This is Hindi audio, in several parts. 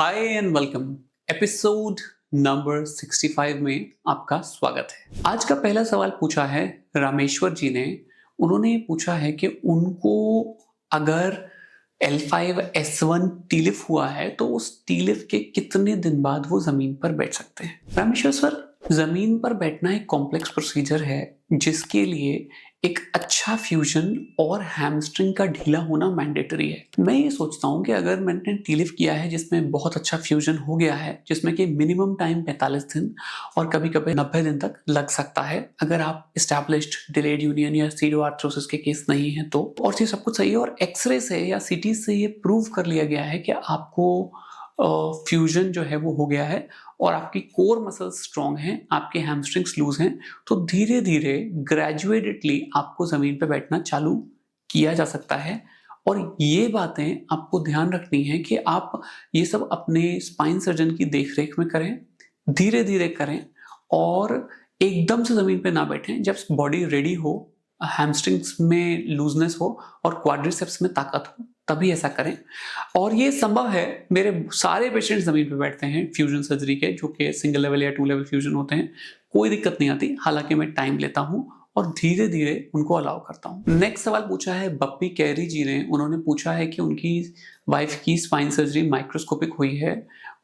Hi and welcome. Episode number 65 में आपका स्वागत है। आज का पहला सवाल पूछा है रामेश्वर जी ने। उन्होंने पूछा है कि उनको अगर L5S1 टीलिफ हुआ है तो उस टीलिफ के कितने दिन बाद वो जमीन पर बैठ सकते हैं। रामेश्वर सर, जमीन पर बैठना एक कॉम्प्लेक्स प्रोसीजर है जिसके लिए एक अच्छा फ्यूजन और हैमस्ट्रिंग का ढीला होना मैंडेटरी है। मैं ये सोचता हूँ कि अगर मैंने टीलिफ किया है जिसमें बहुत अच्छा फ्यूजन हो गया है, जिसमें कि मिनिमम टाइम 45 दिन और कभी कभी 90 दिन तक लग सकता है, अगर आप एस्टैब्लिश्ड डिलेड यूनियन या सीरोआर्थ्रोसिस के केस नहीं है तो, और ये सब कुछ सही है और एक्सरे से या सीटी से ये प्रूव कर लिया गया है कि आपको फ्यूजन जो है वो हो गया है और आपकी कोर मसल्स स्ट्रांग हैं, आपके हैमस्ट्रिंग्स लूज हैं, तो धीरे धीरे ग्रेजुएटेडली आपको जमीन पे बैठना चालू किया जा सकता है। और ये बातें आपको ध्यान रखनी है कि आप ये सब अपने स्पाइन सर्जन की देखरेख में करें, धीरे धीरे करें और एकदम से जमीन पे ना बैठें। जब बॉडी रेडी हो, हैमस्ट्रिंग्स में लूजनेस हो और क्वाड्रिसेप्स में ताकत हो, तभी ऐसा करें। और ये संभव है, मेरे सारे पेशेंट जमीन पे बैठते हैं फ्यूजन सर्जरी के, जो कि सिंगल लेवल या 2 लेवल फ्यूजन होते हैं, कोई दिक्कत नहीं आती। हालांकि मैं टाइम लेता हूं और धीरे धीरे उनको अलाउ करता हूं। नेक्स्ट सवाल पूछा है बप्पी कैरी जी ने। उन्होंने पूछा है कि उनकी वाइफ की स्पाइन सर्जरी माइक्रोस्कोपिक हुई है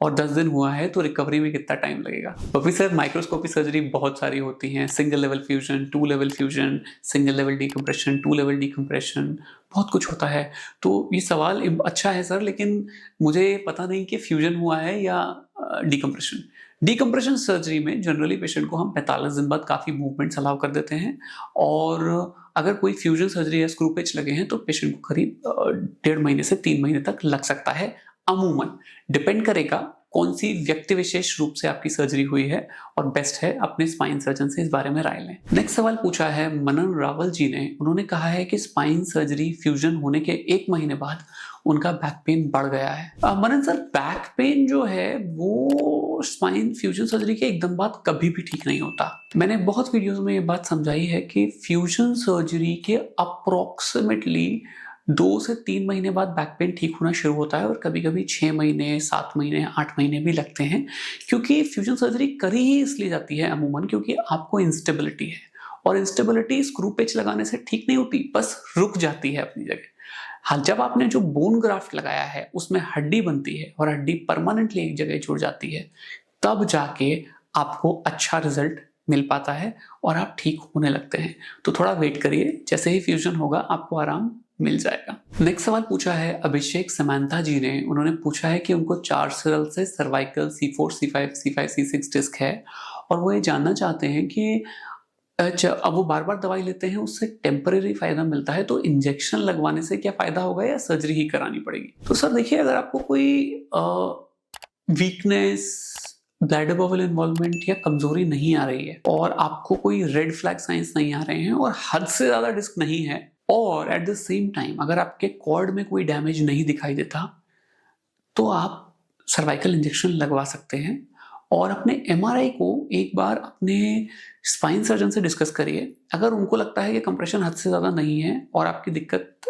और 10 दिन हुआ है, तो रिकवरी में कितना टाइम लगेगा। बप्पी सर, माइक्रोस्कोपिक सर्जरी बहुत सारी होती हैं। Single level fusion, 2 level fusion, single level decompression, 2 level decompression, बहुत कुछ होता है। तो ये सवाल अच्छा है सर, लेकिन मुझे पता नहीं कि फ्यूजन हुआ है या डीकम्प्रेशन। डीकम्प्रेशन सर्जरी में जनरली पेशेंट को हम 45 दिन बाद काफ़ी मूवमेंट्स अलाउ कर देते हैं, और अगर कोई फ्यूजन सर्जरी या स्क्रू पेच लगे हैं तो पेशेंट को करीब 1.5 महीने से 3 महीने तक लग सकता है। अमूमन डिपेंड करेगा कौन सी व्यक्ति विशेष रूप से आपकी सर्जरी हुई है, और बेस्ट है अपने स्पाइन सर्जन से इस बारे में राय लें। नेक्स्ट सवाल पूछा है मनन रावल जी ने। उन्होंने कहा है कि स्पाइन सर्जरी फ्यूजन होने के 1 महीने बाद उनका बैक पेन बढ़ गया है। मनन सर, बैक पेन जो है वो स्पाइन फ्यूजन सर्जरी के एकदम बाद कभी भी ठीक नहीं होता। मैंने बहुत वीडियोस में ये बात समझाई है कि फ्यूजन सर्जरी के अप्रोक्सीमेटली 2 से 3 महीने बाद बैक पेन ठीक होना शुरू होता है, और कभी कभी 6 महीने, 7 महीने, 8 महीने भी लगते हैं। क्योंकि फ्यूजन सर्जरी करी ही इसलिए जाती है अमूमन क्योंकि आपको इंस्टेबिलिटी है, और इंस्टेबिलिटी स्क्रू पेच लगाने से ठीक नहीं होती, बस रुक जाती है अपनी जगह। हाँ, जब आपने जो बोन ग्राफ्ट लगाया है उसमें हड्डी बनती है और हड्डी परमानेंटली एक जगह जुड़ जाती है, तब जाके आपको अच्छा रिजल्ट मिल पाता है और आप ठीक होने लगते हैं। तो थोड़ा वेट करिए, जैसे ही फ्यूजन होगा आपको आराम मिल जाएगा। नेक्स्ट सवाल पूछा है अभिषेक समंथा जी ने। उन्होंने पूछा है कि उनको 4 साल से cervical C4, C5, C5, C6 disc है, और वो ये जानना चाहते हैं कि अब वो बार बार दवाई लेते हैं, उससे टेम्परेरी फायदा मिलता है, तो इंजेक्शन लगवाने से क्या फायदा होगा या सर्जरी ही करानी पड़ेगी। तो सर देखिए, अगर आपको कोई वीकनेस, ब्लैडर बबल इन्वॉल्वमेंट या कमजोरी नहीं आ रही है, और आपको कोई रेड फ्लैग साइंस नहीं आ रहे हैं, और हद से ज्यादा डिस्क नहीं है, और एट द सेम टाइम अगर आपके कॉर्ड में कोई डैमेज नहीं दिखाई देता, तो आप सर्वाइकल इंजेक्शन लगवा सकते हैं। और अपने MRI को एक बार अपने स्पाइन सर्जन से डिस्कस करिए। अगर उनको लगता है कि कंप्रेशन हद से ज़्यादा नहीं है और आपकी दिक्कत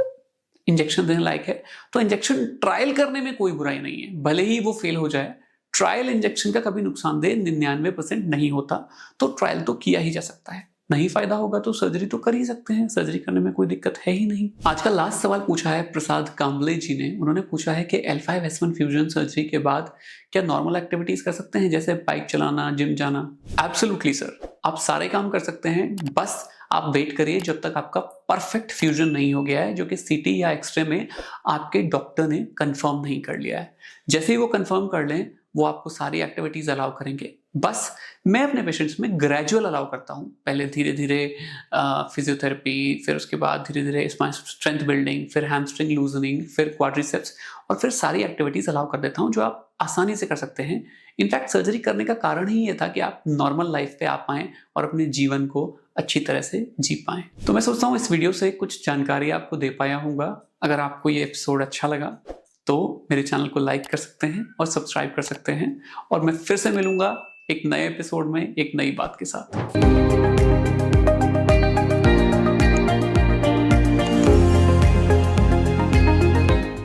इंजेक्शन देने लायक है, तो इंजेक्शन ट्रायल करने में कोई बुराई नहीं है, भले ही वो फेल हो जाए। ट्रायल इंजेक्शन का कभी नुकसानदेह 99% नहीं होता, तो ट्रायल तो किया ही जा सकता है। नहीं फायदा होगा तो सर्जरी तो कर ही सकते हैं, सर्जरी करने में कोई दिक्कत है ही नहीं। आज का लास्ट सवाल पूछा है प्रसाद कांबले जी ने। उन्होंने पूछा है कि L5S1 फ्यूजन सर्जरी के बाद क्या नॉर्मल एक्टिविटीज कर सकते हैं, जैसे बाइक चलाना, जिम जाना। एब्सोल्युटली सर, आप सारे काम कर सकते हैं, बस आप वेट करिए जब तक आपका परफेक्ट फ्यूजन नहीं हो गया है, जो कि सीटी या एक्सरे में आपके डॉक्टर ने कंफर्म नहीं कर लिया है। जैसे ही वो कंफर्म कर लें, वो आपको सारी एक्टिविटीज अलाउ करेंगे। बस मैं अपने पेशेंट्स में ग्रेजुअल अलाउ करता हूँ, पहले धीरे धीरे फिजियोथेरेपी, फिर उसके बाद धीरे धीरे स्ट्रेंथ बिल्डिंग, फिर हैमस्ट्रिंग लूजनिंग, फिर क्वाड्रिसेप्स, और फिर सारी एक्टिविटीज अलाउ कर देता हूँ जो आप आसानी से कर सकते हैं। इनफैक्ट सर्जरी करने का कारण ही ये था कि आप नॉर्मल लाइफ पे आ पाएं और अपने जीवन को अच्छी तरह से जी पाएं। तो मैं सोचता हूँ इस वीडियो से कुछ जानकारी आपको दे पाया हूँगा। अगर आपको ये एपिसोड अच्छा लगा तो मेरे चैनल को लाइक कर सकते हैं और सब्सक्राइब कर सकते हैं, और मैं फिर से मिलूंगा एक नए एपिसोड में एक नई बात के साथ।